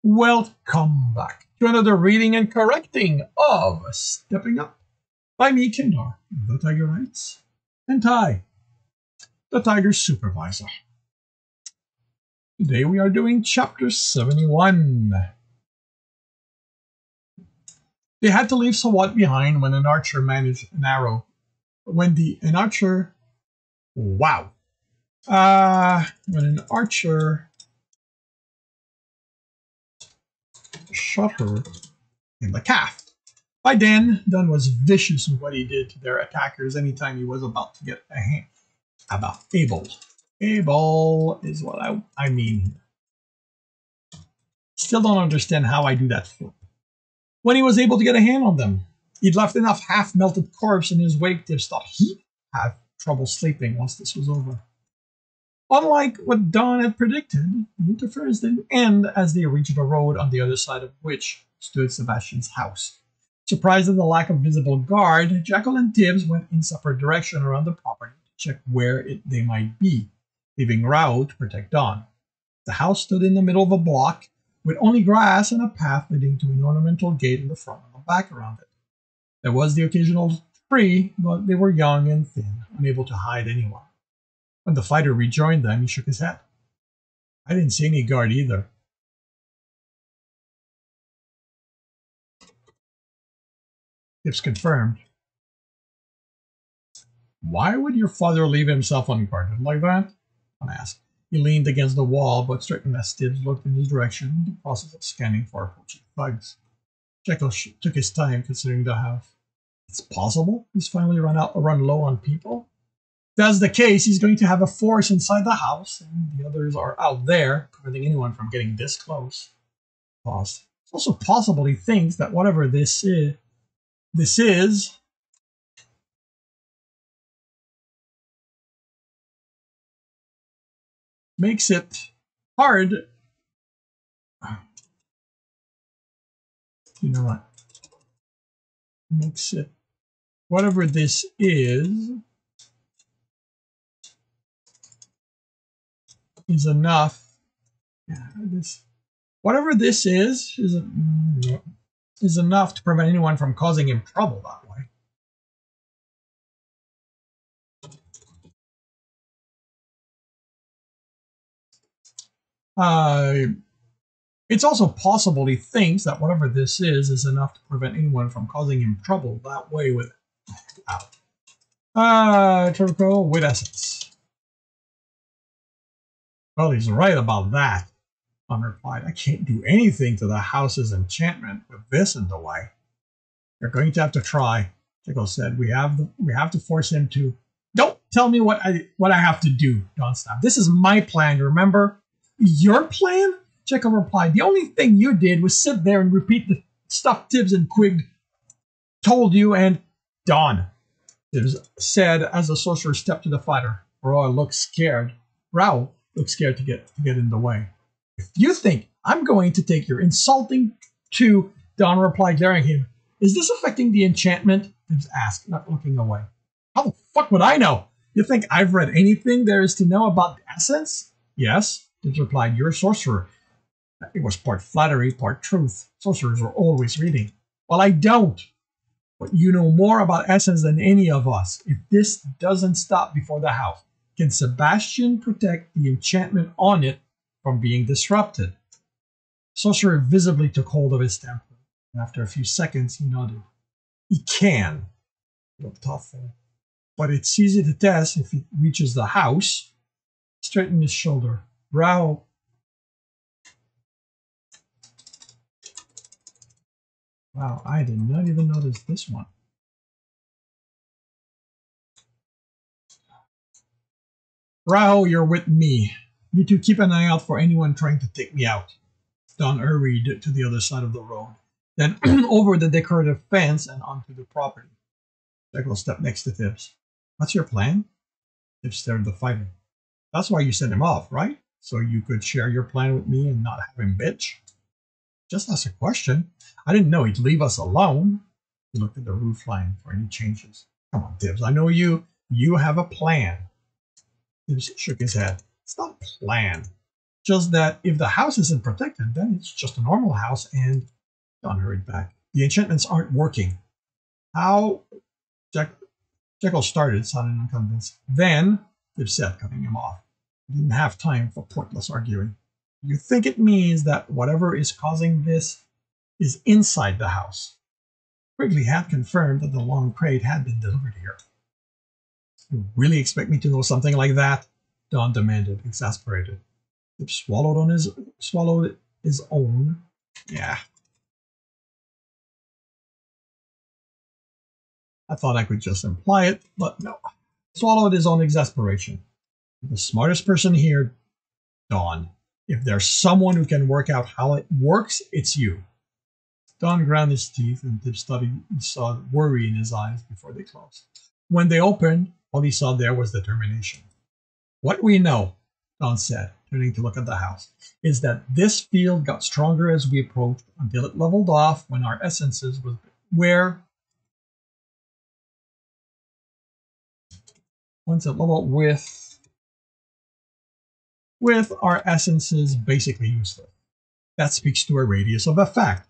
Welcome back to another reading and correcting of Stepping Up by me, Kindar, the Tiger Knights, and Ty, the Tiger Supervisor. Today we are doing chapter 71. They had to leave Sawat behind when an archer managed an arrow. When an archer shot her in the calf. By then, Dunn was vicious in what he did to their attackers anytime he was about to get a hand. Able. Able is what I mean. Still don't understand how I do that flip. When he was able to get a hand on them, he'd left enough half-melted corpse in his wake Tibs thought he'd have trouble sleeping once this was over. Unlike what Dawn had predicted, the interference didn't end as they reached the road on the other side of which stood Sebastian's house. Surprised at the lack of visible guard, Jekyll and Tibs went in separate directions around the property to check where they might be, leaving Rao to protect Dawn. The house stood in the middle of a block, with only grass and a path leading to an ornamental gate in the front and the back around it. There was the occasional tree, but they were young and thin, unable to hide anyone. When the fighter rejoined them, he shook his head. I didn't see any guard either. Tibs confirmed. Why would your father leave himself unguarded like that? I asked. He leaned against the wall, but straightened as Tibs looked in his direction in the process of scanning for approaching thugs. Jekyll took his time considering the house. It's possible he's finally run low on people? If that's the case, he's going to have a force inside the house, and the others are out there, preventing anyone from getting this close. Paused. It's also possible he thinks that whatever this is makes it hard. You know what? Makes it, whatever this is enough. Yeah, whatever this is enough to prevent anyone from causing him trouble that way. It's also possible he thinks that whatever this is enough to prevent anyone from causing him trouble that way with Turco with essence. Well, he's right about that, Don replied. I can't do anything to the house's enchantment with this in the way. You're going to have to try, Jekyll said. We have to force him to. Don't tell me what I have to do, Don snapped. This is my plan, remember? Your plan? Jekyll replied. The only thing you did was sit there and repeat the stuff Tibs and Quig told you and Don, Tibs said as the sorcerer stepped to the fighter. Rao looked scared. Looked scared to get in the way. If you think I'm going to take your insulting to, Don replied, glaring at him. Is this affecting the enchantment? Tibs asked, not looking away. How the fuck would I know? You think I've read anything there is to know about the essence? Yes, Tibs replied. You're a sorcerer. It was part flattery, part truth. Sorcerers are always reading. Well, I don't. But you know more about essence than any of us. If this doesn't stop before the house, can Sebastian protect the enchantment on it from being disrupted? Sorcerer visibly took hold of his temper, and after a few seconds he nodded. He can. It looked thoughtful. But it's easy to test if it reaches the house. Straightened his shoulder. Rao. Wow, I did not even notice this one. Rao, you're with me. You two keep an eye out for anyone trying to take me out. Don hurried to the other side of the road, then over the decorative fence and onto the property. Jekyll stepped next to Tibs. What's your plan? Tibs stared at the fighter. That's why you sent him off, right? So you could share your plan with me and not have him bitch? Just ask a question. I didn't know he'd leave us alone. He looked at the roof line for any changes. Come on, Tibs. I know you. You have a plan. Tibs shook his head. It's not a plan. Just that if the house isn't protected, then it's just a normal house, and Don hurried back. The enchantments aren't working. How? Jekyll started, sounding unconvinced. Then, Tibs said, cutting him off. He didn't have time for pointless arguing. You think it means that whatever is causing this is inside the house? Quigley had confirmed that the long crate had been delivered here. You really expect me to know something like that? Don demanded, exasperated. Tibs swallowed his own. Yeah. I thought I could just imply it, but no. Swallowed his own exasperation. The smartest person here, Don. If there's someone who can work out how it works, it's you. Don ground his teeth, and Tibs thought he saw worry in his eyes before they closed. When they opened, all he saw there was determination. What we know, Don said, turning to look at the house, is that this field got stronger as we approached until it leveled off when our essences was where once it leveled with our essences basically useless. That speaks to a radius of effect.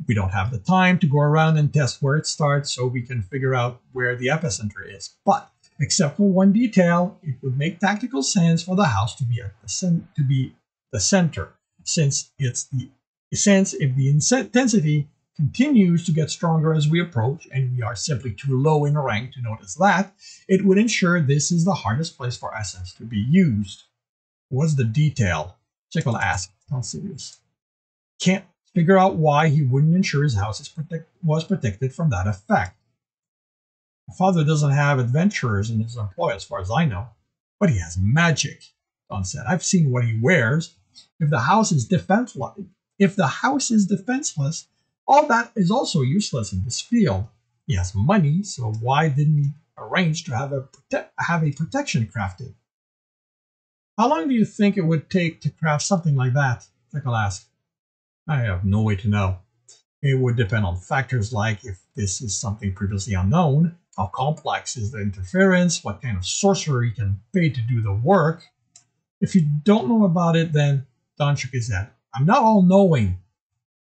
We don't have the time to go around and test where it starts so we can figure out where the epicenter is. But, except for one detail, it would make tactical sense for the house to be the center, since if the intensity continues to get stronger as we approach, and we are simply too low in rank to notice that, it would ensure this is the hardest place for essence to be used. What's the detail? Jekyll asked, serious. Can't figure out why he wouldn't ensure his house was protected from that effect. My father doesn't have adventurers in his employ as far as I know, but he has magic, Don said. I've seen what he wears. If the house is defenseless, all that is also useless in this field. He has money, so why didn't he arrange to have a protection crafted? How long do you think it would take to craft something like that? Jekyll asked. I have no way to know. It would depend on factors like if this is something previously unknown, how complex is the interference, what kind of sorcerer you can pay to do the work. If you don't know about it, then Don shook his head. I'm not all-knowing.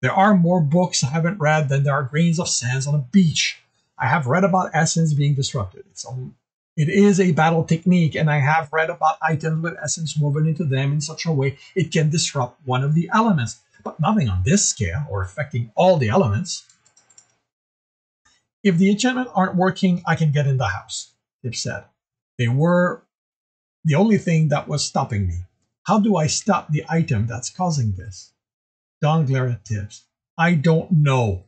There are more books I haven't read than there are grains of sand on a beach. I have read about essence being disrupted. It is a battle technique, and I have read about items with essence woven into them in such a way it can disrupt one of the elements, but nothing on this scale or affecting all the elements. If the enchantment aren't working, I can get in the house, Tibs said. They were the only thing that was stopping me. How do I stop the item that's causing this? Don glared at Tibs. I don't know.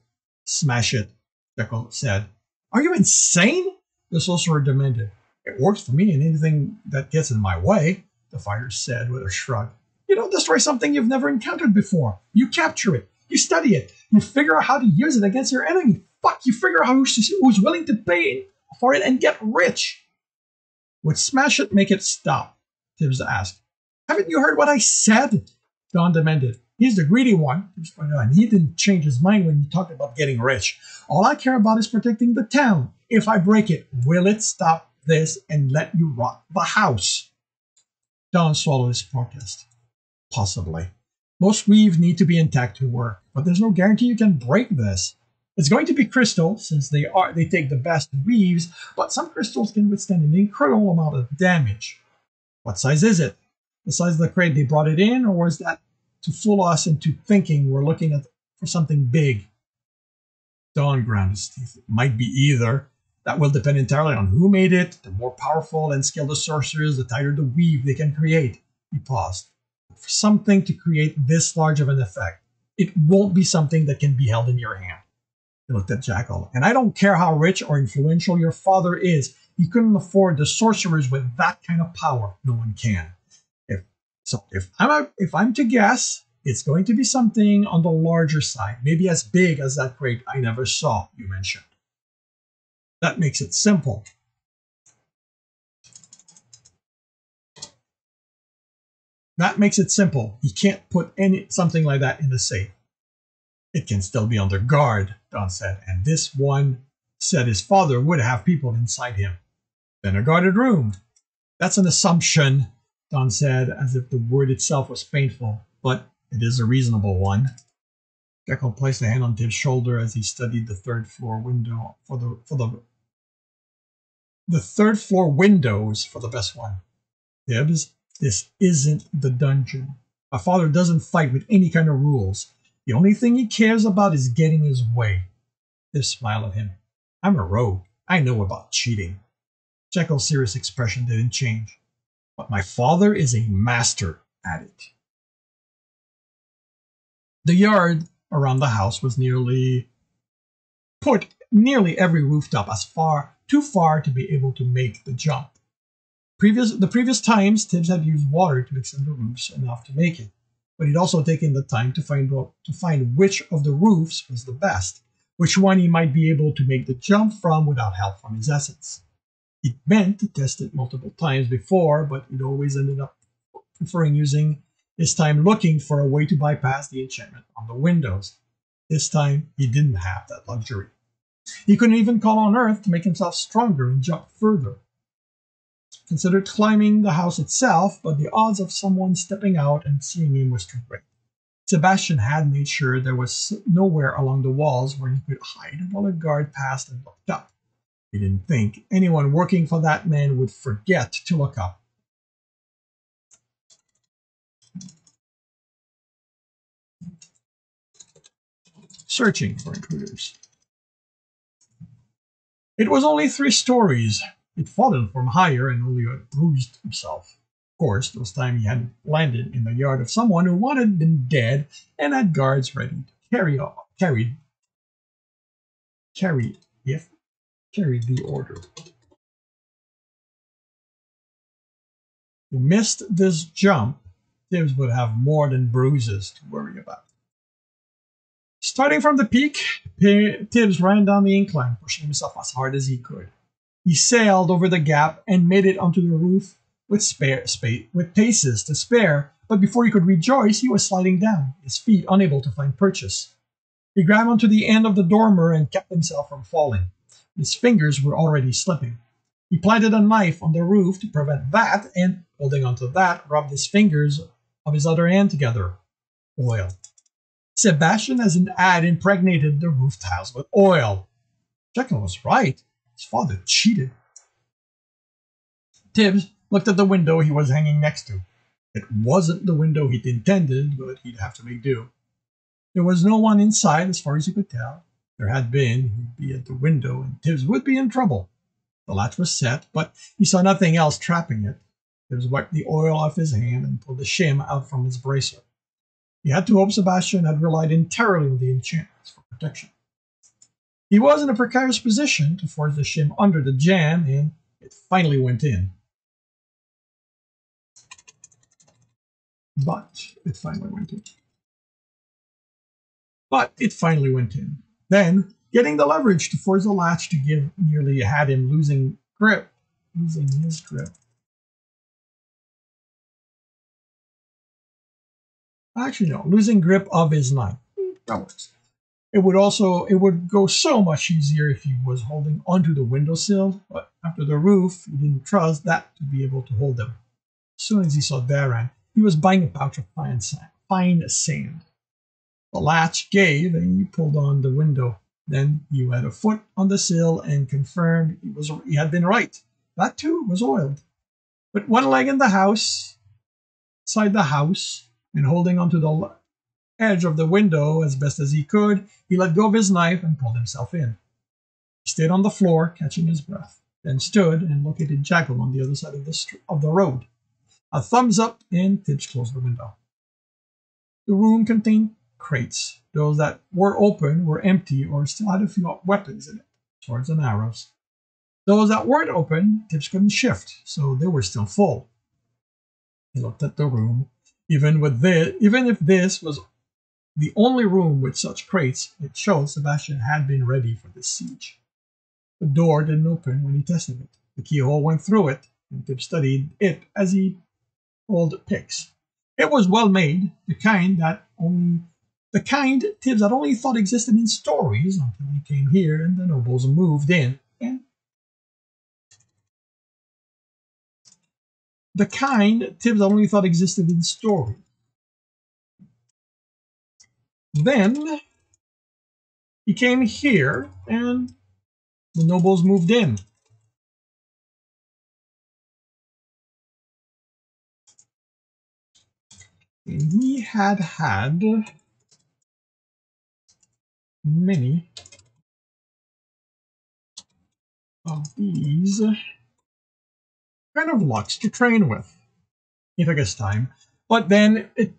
Smash it, Jekyll said. Are you insane? The sorcerer demanded. It works for me and anything that gets in my way, the fighter said with a shrug. You don't destroy something you've never encountered before. You capture it. You study it. You figure out how to use it against your enemy. Fuck, you figure out who's willing to pay for it and get rich. Would smash it make it stop? Tibs asked. Haven't you heard what I said? Don demanded. He's the greedy one. And he didn't change his mind when you talked about getting rich. All I care about is protecting the town. If I break it, will it stop this and let you rot the house? Don swallowed his protest. Possibly. Most weaves need to be intact to work, but there's no guarantee you can break this. It's going to be crystal, since they take the best weaves, but some crystals can withstand an incredible amount of damage. What size is it? The size of the crate they brought it in, or is that to fool us into thinking we're looking for something big? Don ground his teeth. It might be either. That will depend entirely on who made it. The more powerful and skilled the sorcerers, the tighter the weave they can create. He paused. For something to create this large of an effect, it won't be something that can be held in your hand. He looked at Jekyll. And I don't care how rich or influential your father is. He couldn't afford the sorcerers with that kind of power. No one can. If I'm to guess, it's going to be something on the larger side, maybe as big as that crate I never saw you mentioned. That makes it simple. He can't put something like that in the safe. It can still be under guard, Don said, and this one said his father would have people inside him. Then a guarded room. That's an assumption, Don said, as if the word itself was painful, but it is a reasonable one. Jekyll placed a hand on Tib's shoulder as he studied the third floor window for the third floor windows for the best one. Tibbs, this isn't the dungeon. My father doesn't fight with any kind of rules. The only thing he cares about is getting his way. Tibbs smiled at him. I'm a rogue. I know about cheating. Jekyll's serious expression didn't change. But my father is a master at it. The yard around the house was nearly every rooftop too far to be able to make the jump. The previous times, Tibbs had used water to extend the roofs enough to make it, but he'd also taken the time to find which of the roofs was the best, which one he might be able to make the jump from without help from his essence. He'd meant to test it multiple times before, but he'd always ended up preferring using his time looking for a way to bypass the enchantment on the windows. This time, he didn't have that luxury. He couldn't even call on Earth to make himself stronger and jump further. Considered climbing the house itself, but the odds of someone stepping out and seeing him was too great. Sebastian had made sure there was nowhere along the walls where he could hide while a guard passed and looked up. He didn't think anyone working for that man would forget to look up. Searching for intruders. It was only 3 stories. He'd fallen from higher and only bruised himself. Of course, there was time he hadn't landed in the yard of someone who wanted him dead and had guards ready to carry the order. If he missed this jump, Tibs would have more than bruises to worry about. Starting from the peak, Tibs ran down the incline, pushing himself as hard as he could. He sailed over the gap and made it onto the roof with paces to spare, but before he could rejoice, he was sliding down, his feet unable to find purchase. He grabbed onto the end of the dormer and kept himself from falling. His fingers were already slipping. He planted a knife on the roof to prevent that, and, holding onto that, rubbed his fingers of his other hand together. Oil. Sebastian had impregnated the roof tiles with oil. Jekyll was right. His father cheated. Tibs looked at the window he was hanging next to. It wasn't the window he'd intended, but he'd have to make do. There was no one inside as far as he could tell. If there had been, he'd be at the window and Tibs would be in trouble. The latch was set, but he saw nothing else trapping it. Tibs wiped the oil off his hand and pulled the shim out from his bracelet. He had to hope Sebastian had relied entirely on the enchantments for protection. He was in a precarious position to force the shim under the jam, and it finally went in. But it finally went in. Then, getting the leverage to force the latch to give nearly had him losing his grip. Actually, no, losing grip of his knife. That works. It would go so much easier if he was holding onto the windowsill, but after the roof, he didn't trust that to be able to hold them. As soon as he saw Darren, he was buying a pouch of fine sand. The latch gave, and he pulled on the window. Then he had a foot on the sill and confirmed he had been right. That too was oiled. With one leg in the house, inside the house, and holding onto the edge of the window as best as he could, he let go of his knife and pulled himself in. He stayed on the floor, catching his breath, then stood and located Jekyll on the other side of the road. A thumbs up, and Tibs closed the window. The room contained crates. Those that were open were empty or still had a few weapons in it, swords and arrows. Those that weren't open, Tibs couldn't shift, so they were still full. He looked at the room. Even if this was the only room with such crates, it showed Sebastian had been ready for this siege. The door didn't open when he tested it. The keyhole went through it, and Tibs studied it as he pulled picks. It was well made, the kind Tibs had only thought existed in stories until he came here and the nobles moved in. And The kind Tibbs only thought existed in story. Then he came here, and the nobles moved in. And he had many of these kind of lucks to train with. He took his time, but then it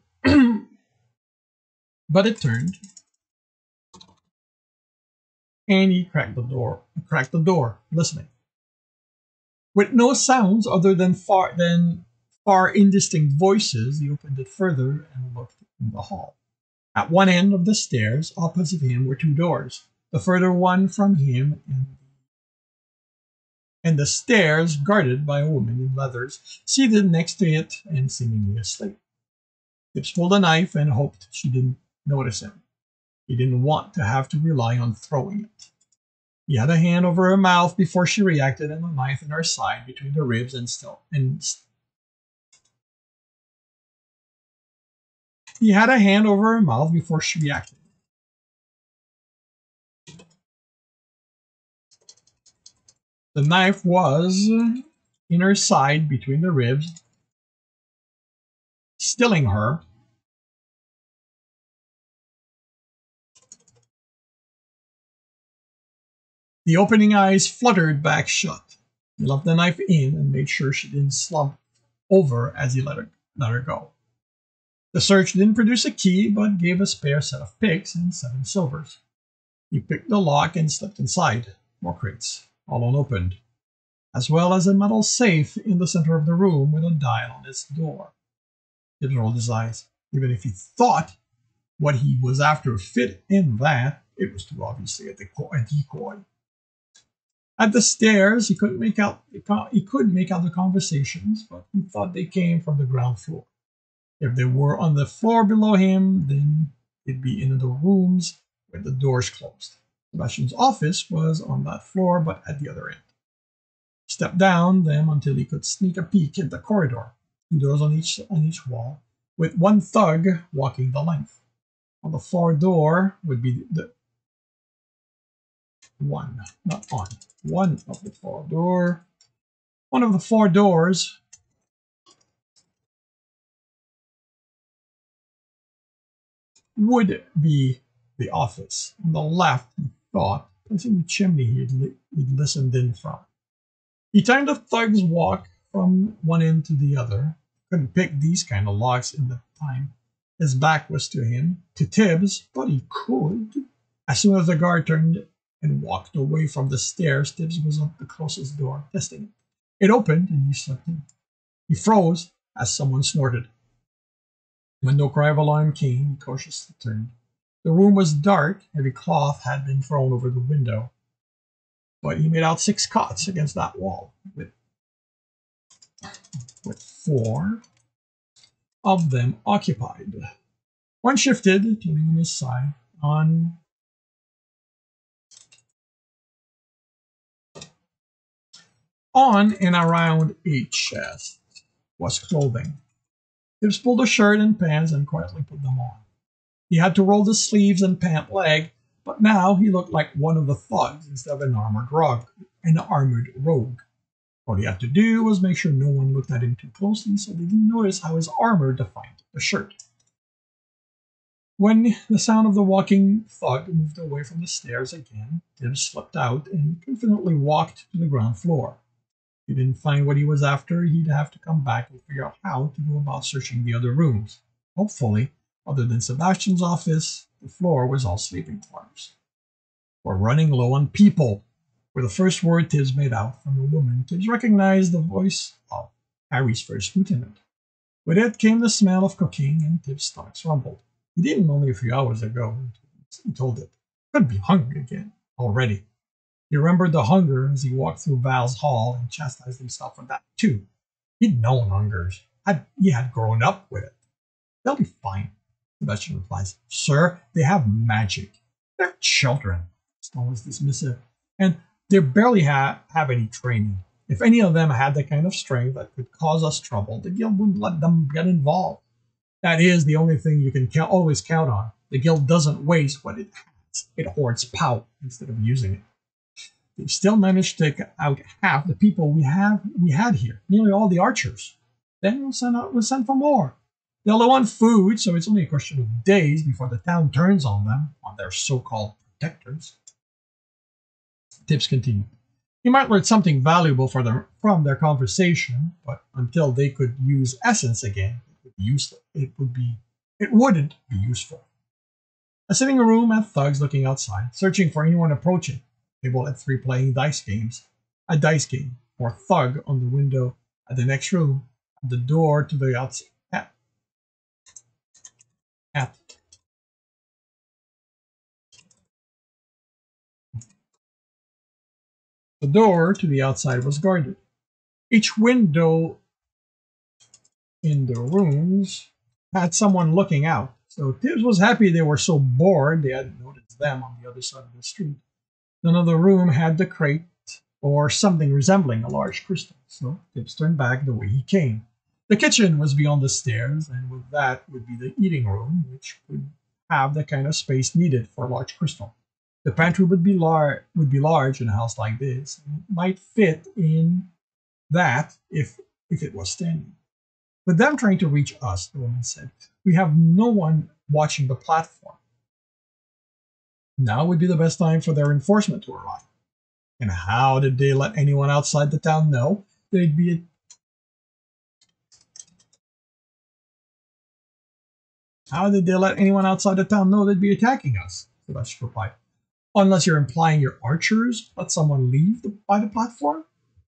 but it turned, and he cracked the door, listening. With no sounds other than far indistinct voices, he opened it further and looked in the hall. At one end of the stairs, opposite him, were two doors. The further one from him, and the stairs guarded by a woman in leathers, seated next to it and seemingly asleep. Tibs pulled a knife and hoped she didn't notice him. He didn't want to have to rely on throwing it. He had a hand over her mouth before she reacted, and a knife in her side between the ribs he had a hand over her mouth before she reacted. The knife was in her side between the ribs, stilling her. The opening eyes fluttered back shut. He left the knife in and made sure she didn't slump over as he let her go. The search didn't produce a key, but gave a spare set of picks and 7 silvers. He picked the lock and slipped inside. More crates, all unopened, as well as a metal safe in the center of the room with a dial on its door. He rolled his eyes. Even if he thought what he was after fit in that, it was too obviously a decoy. At the stairs, he couldn't make out the conversations, but he thought they came from the ground floor. If they were on the floor below him, then it'd be in the rooms with the doors closed. Sebastian's office was on that floor, but at the other end. He stepped down them until he could sneak a peek in the corridor. 2 doors on each wall, with one thug walking the length. On the far door would be the one of the 4 doors. One of the 4 doors would be the office. On the left, he thought, placing the chimney he'd listened in from. He timed the thug's walk from one end to the other. Couldn't pick these kind of locks in the time his back was to him, to Tibs, but he could. As soon as the guard turned and walked away from the stairs, Tibs was at the closest door, testing it. It opened, and he slipped in. He froze as someone snorted. When no cry of alarm came, he cautiously turned. The room was dark. Heavy cloth had been thrown over the window, but he made out 6 cots against that wall, with 4 of them occupied. One shifted, turning on his side. On and around a chest was clothing. Tibs pulled a shirt and pants and quietly put them on. He had to roll the sleeves and pant leg, but now he looked like one of the thugs instead of an armored rogue. All he had to do was make sure no one looked at him too closely so they didn't notice how his armor defined the shirt. When the sound of the walking thug moved away from the stairs again, Tibs slipped out and confidently walked to the ground floor. If he didn't find what he was after, he'd have to come back and figure out how to go about searching the other rooms. Hopefully, other than Sebastian's office, the floor was all sleeping quarters. We're running low on people, were the first word Tibs made out from the woman. Tibs recognized the voice of Harry's first lieutenant. With it came the smell of cooking, and Tibs' stomach rumbled. He didn't only a few hours ago, he told it. Could be hungry again, already. He remembered the hunger as he walked through Val's hall and chastised himself for that, too. He'd known hungers. He had grown up with it. They'll be fine, Sebastian replies. Sir, they have magic. They're children. Stone was dismissive. And they barely have any training. If any of them had the kind of strength that could cause us trouble, the guild wouldn't let them get involved. That is the only thing you can always count on. The guild doesn't waste what it has. It hoards power instead of using it. They've still managed to take out half the people we had here, nearly all the archers. Then we'll send for more. They'll want food, so it's only a question of days before the town turns on them, on their so-called protectors. Tibs continued. You might learn something valuable from their conversation, but until they could use essence again, it wouldn't be useful. A sitting room had thugs looking outside, searching for anyone approaching. Table at 3 playing dice games. A dice game, or thug on the window at the next room, at the door to the outside. The door to the outside was guarded. Each window in the rooms had someone looking out, so Tibs was happy they were so bored they hadn't noticed them on the other side of the street. None of the room had the crate or something resembling a large crystal, so Tibs turned back the way he came. The kitchen was beyond the stairs, and with that would be the eating room, which would have the kind of space needed for a large crystal. The pantry would be large in a house like this, and it might fit in that if it was standing. With them trying to reach us, the woman said, we have no one watching the platform. Now would be the best time for their enforcement to arrive. And how did they let anyone outside the town know they'd be How did they let anyone outside the town know they'd be attacking us? Sebastian replied. Unless you're implying your archers let someone leave by the platform?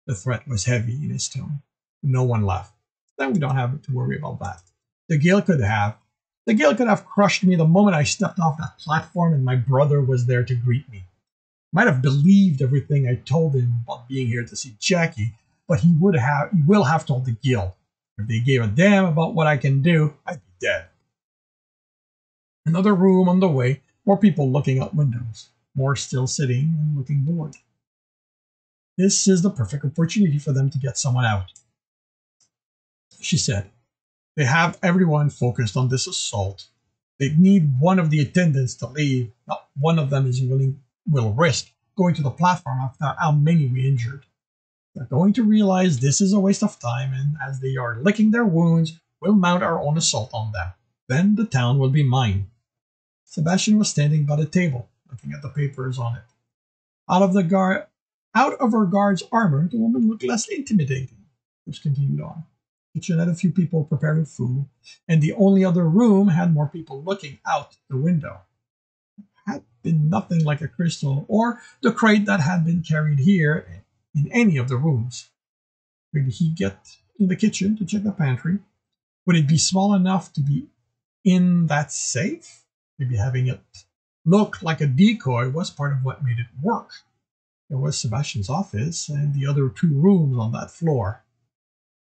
The threat was heavy in his tone. No one left. Then we don't have to worry about that. The guild could have crushed me the moment I stepped off that platform and my brother was there to greet me. Might have believed everything I told him about being here to see Jackie, but he will have told the guild. If they gave a damn about what I can do, I'd be dead. Another room on the way, more people looking out windows, more still sitting and looking bored. This is the perfect opportunity for them to get someone out, she said. They have everyone focused on this assault. They need one of the attendants to leave. Not one of them will risk going to the platform after how many we injured. They're going to realize this is a waste of time, and as they are licking their wounds, we'll mount our own assault on them. Then the town will be mine. Sebastian was standing by the table, looking at the papers on it. Out of her guard's armor, the woman looked less intimidating, which continued on. The kitchen had a few people preparing food, and the only other room had more people looking out the window. It had been nothing like a crystal or the crate that had been carried here in any of the rooms. Would he get in the kitchen to check the pantry? Would it be small enough to be in that safe? Maybe having it look like a decoy was part of what made it work. There was Sebastian's office and the other 2 rooms on that floor.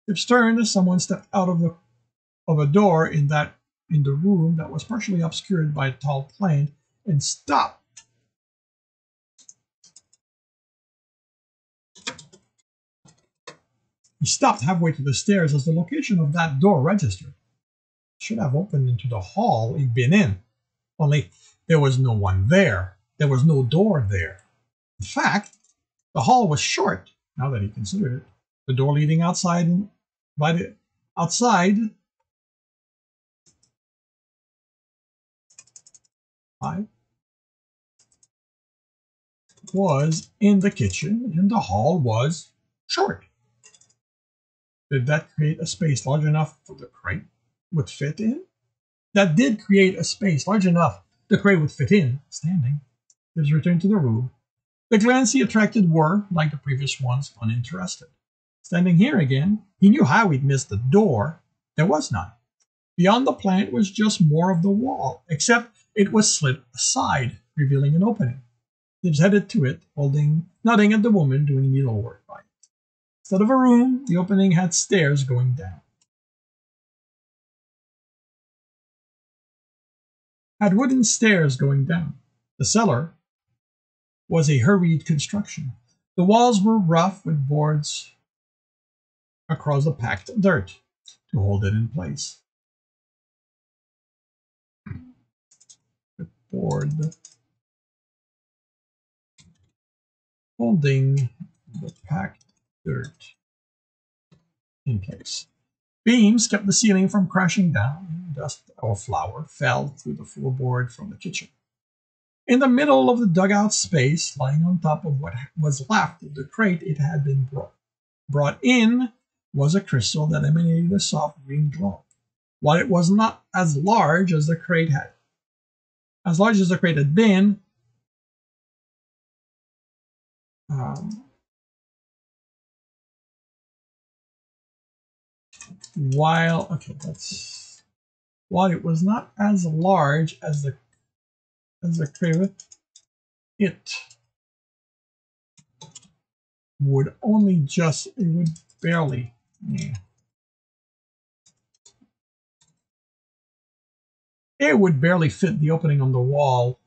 Tibs turned as someone stepped out of a door in the room that was partially obscured by a tall plant and stopped. He stopped halfway to the stairs as the location of that door registered. It should have opened into the hall he'd been in. Only there was no one there. There was no door there. In fact, the hall was short, now that he considered it. The door leading outside was in the kitchen, and the hall was short. Did that create a space large enough for the crate would fit in? That did create a space large enough the crate would fit in, standing. Tibs returned to the room. The glance he attracted were, like the previous ones, uninterested. Standing here again, he knew how he'd missed the door. There was none. Beyond the plant was just more of the wall, except it was slid aside, revealing an opening. Tibs headed to it, nodding at the woman doing needlework by it. Instead of a room, the opening had stairs going down. Had wooden stairs going down. The cellar was a hurried construction. The walls were rough with boards across the packed dirt to hold it in place. The board holding the packed dirt in place. Beams kept the ceiling from crashing down. Dust or flour fell through the floorboard from the kitchen. In the middle of the dugout space, lying on top of what was left of the crate it had been brought in, was a crystal that emanated a soft green glow. While it was not as large as the crate had been, while it was not as large as the crate, it would barely, it would barely fit the opening on the wall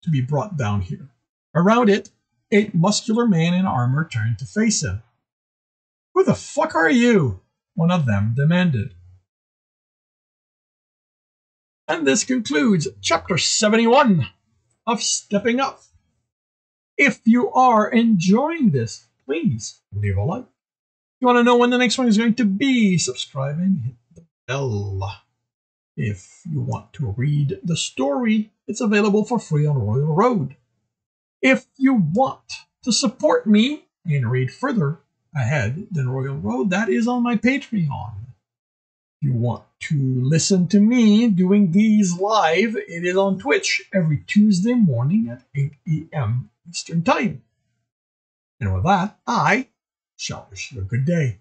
to be brought down here. Around it, a muscular man in armor turned to face him. "Who the fuck are you?" one of them demanded. And this concludes Chapter 71 of Stepping Up. If you are enjoying this, please leave a like. If you want to know when the next one is going to be, subscribe and hit the bell. If you want to read the story, it's available for free on Royal Road. If you want to support me and read further ahead than Royal Road, that is on my Patreon. If you want to listen to me doing these live, it is on Twitch every Tuesday morning at 8 a.m. Eastern Time. And with that, I shall wish you a good day.